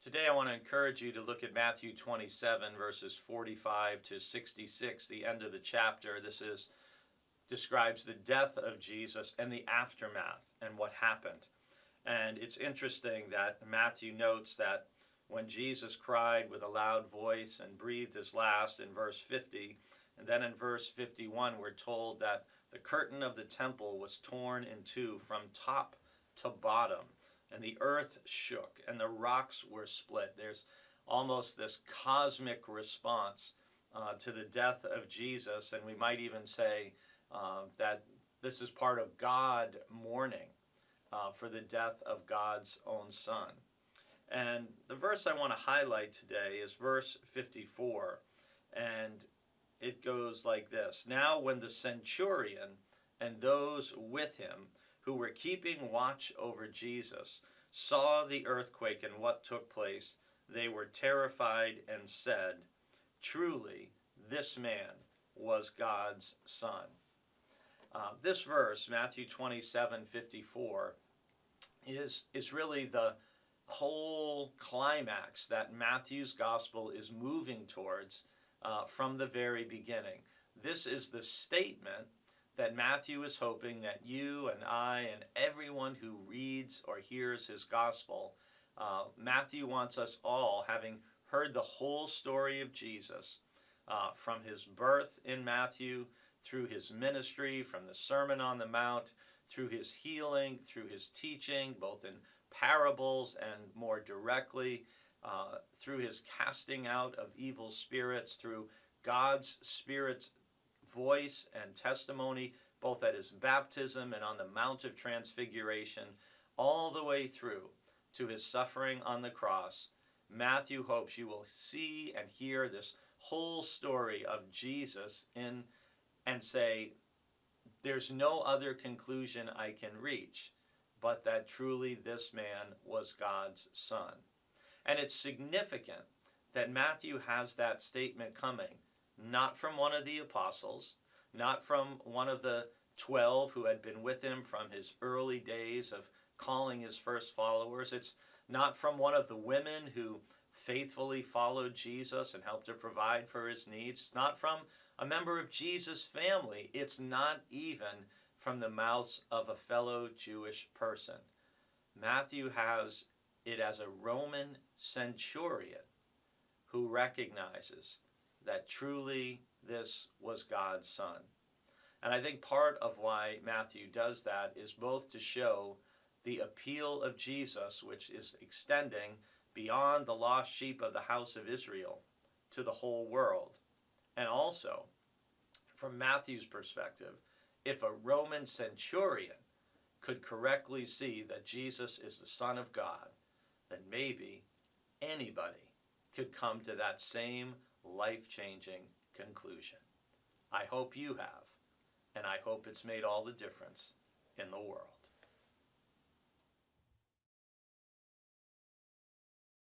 Today I want to encourage you to look at Matthew 27 verses 45 to 66, the end of the chapter. Describes the death of Jesus and the aftermath and what happened. And it's interesting that Matthew notes that when Jesus cried with a loud voice and breathed his last in verse 50, and then in verse 51 we're told that the curtain of the temple was torn in two from top to bottom, and the earth shook and the rocks were split. There's almost this cosmic response to the death of Jesus, and we might even say that this is part of God mourning for the death of God's own Son. And the verse I want to highlight today is verse 54, and it goes like this. Now when the centurion and those with him who were keeping watch over Jesus saw the earthquake and what took place, they were terrified and said, "Truly, this man was God's Son." This verse, Matthew 27:54, is really the whole climax that Matthew's gospel is moving towards from the very beginning. This is the statement that Matthew is hoping that you and I and everyone who reads or hears his gospel, Matthew wants us all, having heard the whole story of Jesus, from his birth in Matthew, through his ministry, from the Sermon on the Mount, through his healing, through his teaching, both in parables and more directly, through his casting out of evil spirits, through God's Spirit's voice and testimony, both at his baptism and on the Mount of Transfiguration, all the way through to his suffering on the cross. Matthew hopes you will see and hear this whole story of Jesus and say, there's no other conclusion I can reach but that truly this man was God's Son. And it's significant that Matthew has that statement coming, not from one of the apostles, not from one of the 12 who had been with him from his early days of calling his first followers. It's not from one of the women who faithfully followed Jesus and helped to provide for his needs. It's not from a member of Jesus' family. It's not even from the mouths of a fellow Jewish person. Matthew has it as a Roman centurion who recognizes that truly this was God's Son. And I think part of why Matthew does that is both to show the appeal of Jesus, which is extending beyond the lost sheep of the house of Israel to the whole world. And also, from Matthew's perspective, if a Roman centurion could correctly see that Jesus is the Son of God, then maybe anybody could come to that same life-changing conclusion. I hope you have, and I hope it's made all the difference in the world.